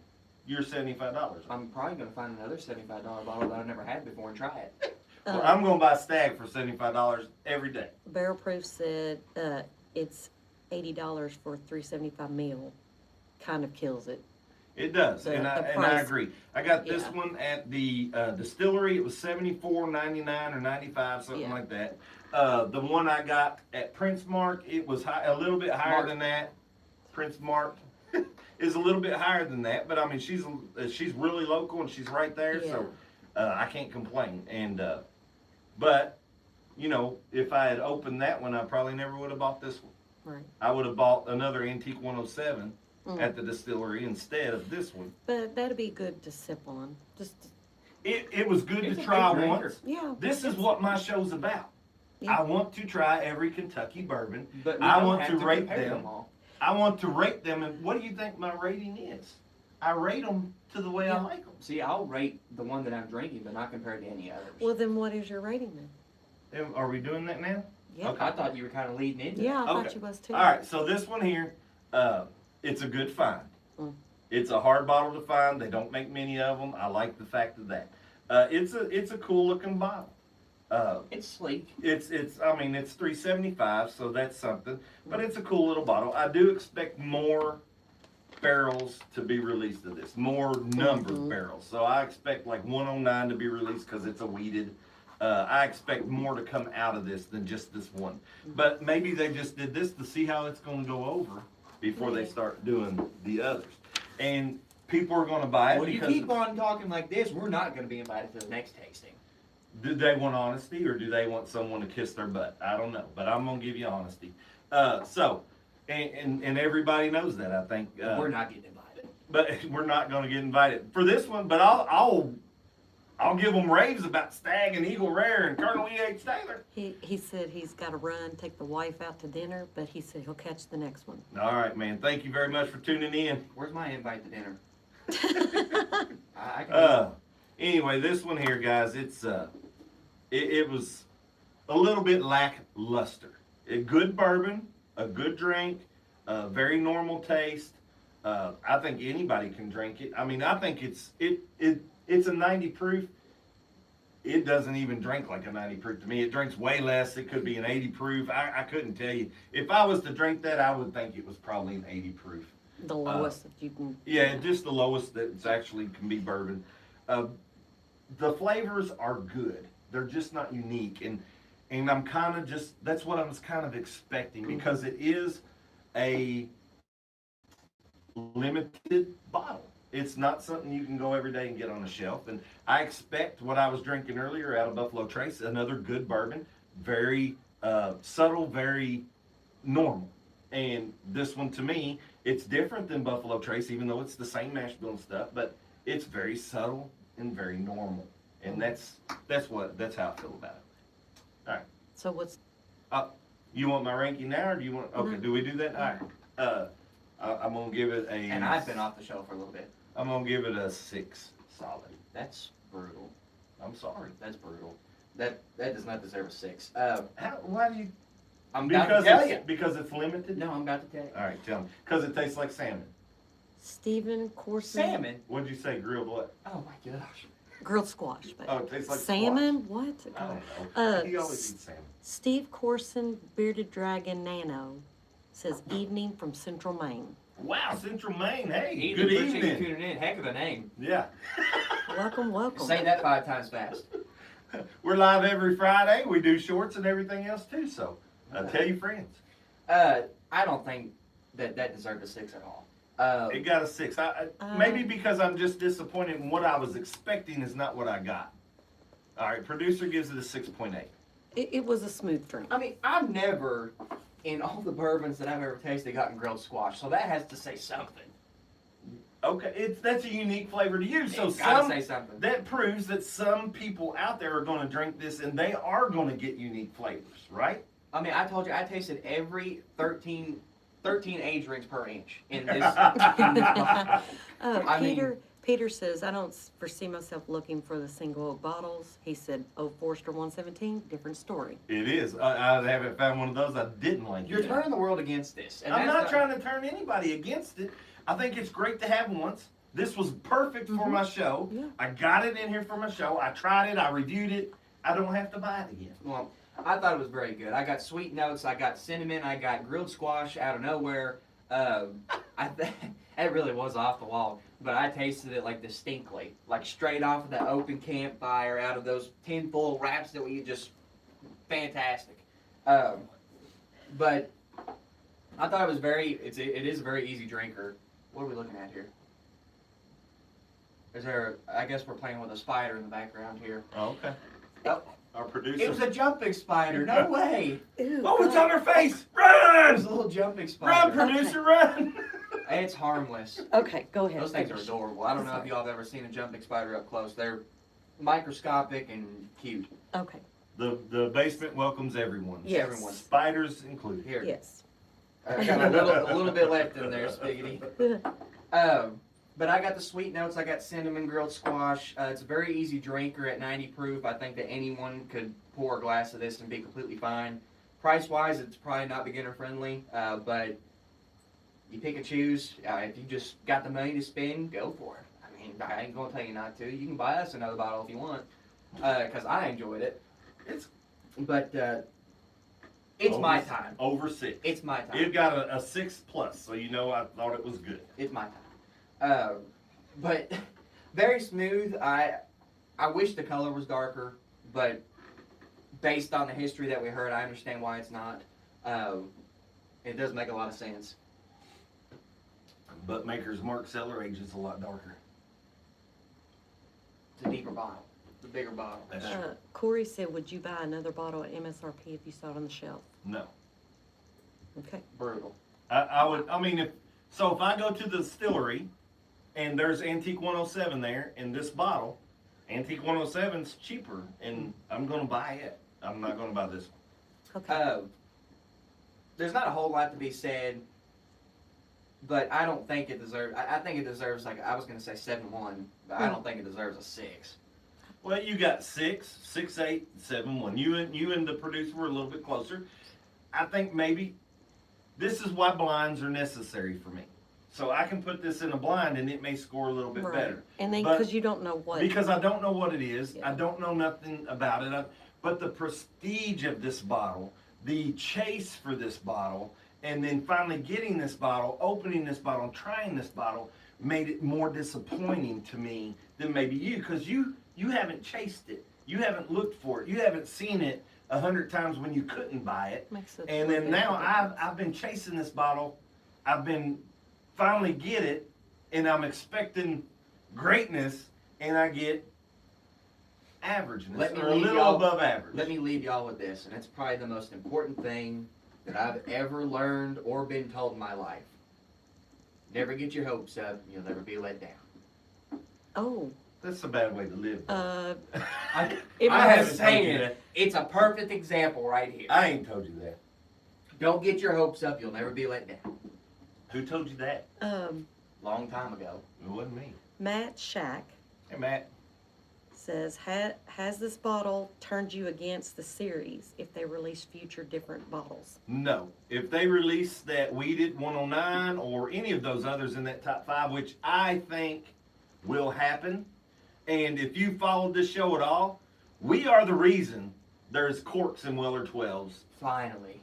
your $75 on? I'm probably gonna find another $75 bottle that I've never had before and try it. Well, I'm going to buy Stag for $75 every day. Barrel Proof said, it's $80 for a $3.75 meal. Kind of kills it. It does, The- and I the and I price. agree. I got this Yeah. one at the distillery. It was $74.99 or 95, something Yeah. like that. The one I got at Prince Mark, it was a little bit higher Mark. than that. Prince Mark is a little bit higher than that, but I mean she's really local and she's right there, so I can't complain. And but you know, if I had opened that one, I probably never would have bought this one. Right. I would have bought another Antique 107 Mm. at the distillery instead of this one. But that'd be good to sip on. Just, It was good It's to a try good drinker. once. yeah. This is what my show's about. Yeah. I want to try every Kentucky bourbon. But we I don't want have to rate compare them. all. I want to rate them, and what do you think my rating is? I rate them to the way I Yeah. like them. See, I'll rate the one that I'm drinking, but not compared to any others. Well, then what is your rating then? Are we doing that now? Yeah. Okay. I thought you were kind of leading into Yeah, I Okay. thought you was too. All right, so this one here, it's a good find. Mm. It's a hard bottle to find. They don't make many of them. I like the fact of that. It's a cool looking bottle. it. It's sleek. It's $3.75, so that's something. But it's a cool little bottle. I do expect more barrels to be released of this, more numbered barrels. So I expect like 109 to be released because it's a weeded. I expect more to come out of this than just this one. But maybe they just did this to see how it's going to go over before they start doing the others. And people are going to buy it Well, you because keep on talking like this, we're not going to be invited to the next tasting. do they want honesty or do they want someone to kiss their butt? I don't know, but I'm gonna give you honesty. And everybody knows that, I think. We're not getting invited. But we're not gonna get invited for this one. But I'll give them raves about Stag and Eagle Rare and Colonel E.H. Taylor. He said he's got to run, take the wife out to dinner, but he said he'll catch the next one. All right, man. Thank you very much for tuning in. Where's my invite to dinner? I can Anyway, this one here, guys, it was a little bit lackluster. A good bourbon, a good drink, a very normal taste. I think anybody can drink it. I mean, I think it's a 90 proof. It doesn't even drink like a 90 proof to me. It drinks way less. It could be an 80 proof. I couldn't tell you. If I was to drink that, I would think it was probably an 80 proof. The lowest that you can. Yeah, just the lowest that's actually can be bourbon. The flavors are good. They're just not unique, and I'm kind of just that's what I was kind of expecting because it is a limited bottle. It's not something you can go every day and get on a shelf. And I expect what I was drinking earlier out of Buffalo Trace, another good bourbon, very subtle, very normal. And this one to me It's different than Buffalo Trace, even though it's the same mash bill and stuff, but it's very subtle and very normal. And that's how I feel about it. All right. So what's, You want my ranking now, or do you want? Okay, No. do we do that? All right. I'm gonna give it a. And I've been off the show for a little bit. I'm gonna give it a 6 solid. That's brutal. I'm sorry. That's brutal. That does not deserve a 6. Why do you? I'm about to tell you. Because it's limited. No, I'm about to tell you. All right, tell me. Because it tastes like salmon. Stephen Corson? Salmon? What'd you say? Grilled what? Oh my gosh. Grilled squash. But Oh, it tastes like salmon? What? I don't know. Uh, He always eats salmon. Steve Corson, Bearded Dragon Nano, says evening from Central Maine. Wow, Central Maine. Hey, Ethan, good appreciate you evening. tuning in. Heck of a name. Yeah. Welcome, welcome. Say that 5 times fast. We're live every Friday. We do shorts and everything else too. So tell your friends. I don't think that deserved a 6 at all. It got a 6. Maybe because I'm just disappointed in what I was expecting is not what I got. All right, producer gives it a 6.8. It was a smooth drink. I mean, I've never, in all the bourbons that I've ever tasted, gotten grilled squash. So that has to say something. Okay, that's a unique flavor to you. So It's gotta say something. that proves that some people out there are going to drink this and they are going to get unique flavors, right? I mean, I told you I tasted every 13 age rings per inch in this. I mean- Peter says, I don't foresee myself looking for the single oak bottles. He said, oh, Forster 117, different story. It is. I haven't found one of those. I didn't like You're it. turning the world against this. And I'm that's not trying to turn anybody against it. I think it's great to have once. This was perfect for my show. Yeah. I got it in here for my show. I tried it. I reviewed it. I don't have to buy it again. Well, I thought it was very good. I got sweet notes. I got cinnamon. I got grilled squash out of nowhere. It really was off the wall, but I tasted it like distinctly, like straight off of the open campfire, out of those tin-foil wraps that we just fantastic. But I thought it was it is a very easy drinker. What are we looking at here? I guess we're playing with a spider in the background here. Oh, okay. Oh, Our producer. it was a jumping spider. No way. Ew, Oh, it's God. on her face! It was Run! a little jumping Run, spider. producer, run! It's harmless. Okay, go ahead. Those things are finish. adorable. I don't know if y'all have ever seen a jumping spider up close. They're microscopic and cute. Okay, The basement welcomes everyone. Yes. Everyone. Spiders included. Here, yes. I got a little bit left in there, Spiggity. But I got the sweet notes. I got cinnamon grilled squash. It's a very easy drinker at 90 proof. I think that anyone could pour a glass of this and be completely fine. Price wise, it's probably not beginner friendly, but you pick and choose. If you just got the money to spend, go for it. I mean, I ain't gonna tell you not to. You can buy us another bottle if you want, because I enjoyed it. But it's my time. Over 6. It's my time. It got a 6 plus, so you know I thought it was good. It's my time. But very smooth. I wish the color was darker, but based on the history that we heard, I understand why it's not. It does make a lot of sense. But Maker's Mark Cellar Age is a lot darker. It's a deeper bottle, the bigger bottle. That's true. Corey said, would you buy another bottle at MSRP if you saw it on the shelf? No. Okay. Brutal. I would, I mean, if I go to the distillery and there's Antique 107 there in this bottle, Antique 107's cheaper and I'm going to buy it. I'm not going to buy this one. Okay. There's not a whole lot to be said, but I don't think it deserves. I think it deserves, like I was going to say 7-1, but I don't think it deserves a 6. Well, you got 6, 6, 8, 7, 1. You and the producer were a little bit closer. I think maybe this is why blinds are necessary for me. So I can put this in a blind and it may score a little bit Right. better. And then, But- because you don't know what. Because I don't know what it is. Yeah. I don't know nothing about it. But the prestige of this bottle, the chase for this bottle, and then finally getting this bottle, opening this bottle, and trying this bottle made it more disappointing to me than maybe you. Because you haven't chased it. You haven't looked for it. You haven't seen it 100 times when you couldn't buy it. Makes it And a then little bit now of a difference. I've been chasing this bottle. I've been finally get it, and I'm expecting greatness, and I get averageness, or a little above average. Let me leave y'all with this, and it's probably the most important thing that I've ever learned or been told in my life. Never get your hopes up. You'll never be let down. Oh, That's a bad way to live. I It I was- have told saying you it. that. It's a perfect example right here. I ain't told you that. Don't get your hopes up. You'll never be let down. Who told you that? Long time ago. It wasn't me. Matt Shack Hey, Matt. says, has this bottle turned you against the series if they release future different bottles? No. If they release that Weeded 109 or any of those others in that top 5, which I think will happen, and if you followed this show at all, we are the reason there's corks in Weller 12s. Finally.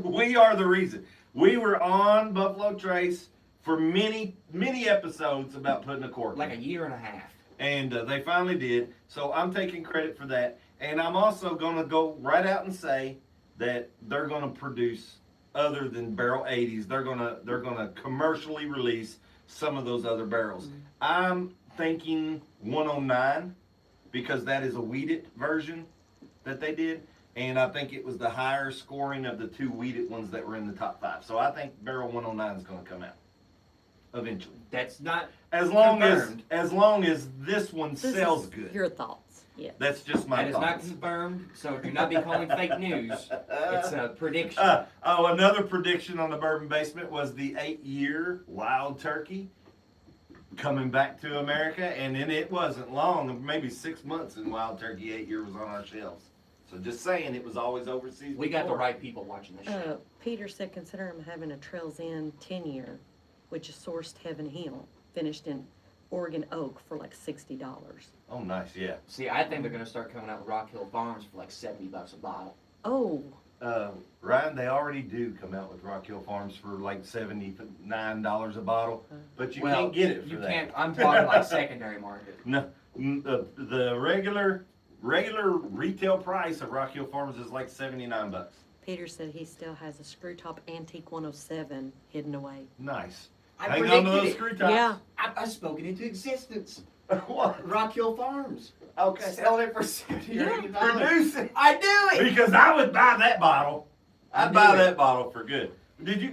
We are the reason. We were on Buffalo Trace for many, many episodes about putting a cork Like a in. year and a half. And they finally did. So I'm taking credit for that. And I'm also going to go right out and say that they're going to produce other than barrel 80s. They're going to commercially release some of those other barrels. I'm thinking 109 because that is a weeded version that they did. And I think it was the higher scoring of the 2 weeded ones that were in the top 5. So I think barrel 109 is going to come out eventually. That's not As long confirmed. as this one This sells is good. Your thoughts, yeah. That's just my That is not thoughts. confirmed, so do not be calling fake news. It's a prediction. Another prediction on the Bourbon Basement was the 8-year Wild Turkey coming back to America, and then it wasn't long, maybe 6 months, and Wild Turkey 8-year was on our shelves. So just saying, it was always overseas. We got the before. right people watching this show. Peter said, consider him having a Trails End 10-year, which is sourced Heaven Hill, finished in Oregon Oak for like $60. Oh, nice, yeah. See, I think they're gonna start coming out with Rock Hill Farms for like $70 a bottle. Oh, Ryan, they already do come out with Rock Hill Farms for like $79 a bottle, but you can't get it for you that. can't. I'm talking like secondary market. No, the regular retail price of Rock Hill Farms is like $79. Peter said he still has a screw top antique 107 hidden away. Nice. I Hang on to predicted those it. screw tops. Yeah. I spoke it into existence. What? Rock Hill Farms. Okay. Selling it for $70 or $80. Produce it. I do it. Because I would buy that bottle. I'd I buy knew it. that bottle for good. Did you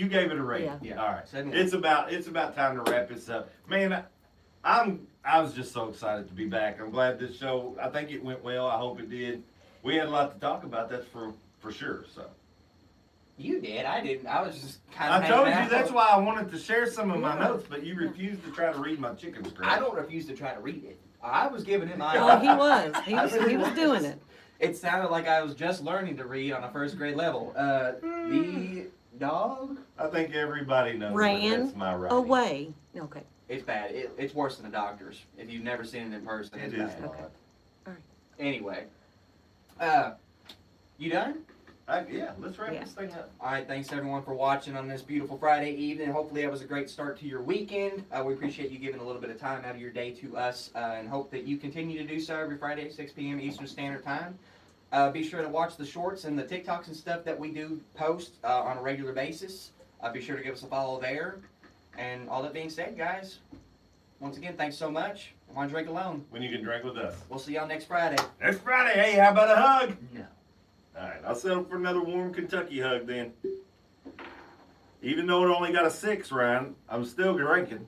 gave it a rating? Yeah. Yeah. All right. 7. It's about time to wrap this up. Man, I was just so excited to be back. I'm glad this show, I think it went well. I hope it did. We had a lot to talk about, that's for sure. So You did. I didn't. I was just kind of. I told you that's why I wanted to share some of my Yeah. notes, but you refused to try to read my chicken scratch. I don't refuse to try to read it. I was giving him my. Oh, he was. He I was, really he was doing it. It sounded like I was just learning to read on a first grade level. The dog. I think everybody knows Ran that that's my writing. Away. Okay. It's bad. It's worse than the doctor's. If you've never seen it in person, It it's is bad. not. Okay. Alright. Anyway, you done? Yeah, let's wrap Yeah. this thing up. All right, thanks everyone for watching on this beautiful Friday evening. Hopefully that was a great start to your weekend. We appreciate you giving a little bit of time out of your day to us and hope that you continue to do so every Friday at 6 p.m. Eastern Standard Time. Be sure to watch the shorts and the TikToks and stuff that we do post on a regular basis. Be sure to give us a follow there. And all that being said, guys, once again, thanks so much. I want to drink alone. When you can drink with us. We'll see y'all next Friday. Next Friday, hey, how about a hug? No. All right, I'll settle for another warm Kentucky hug then. Even though it only got a 6, Ryan, I'm still drinking.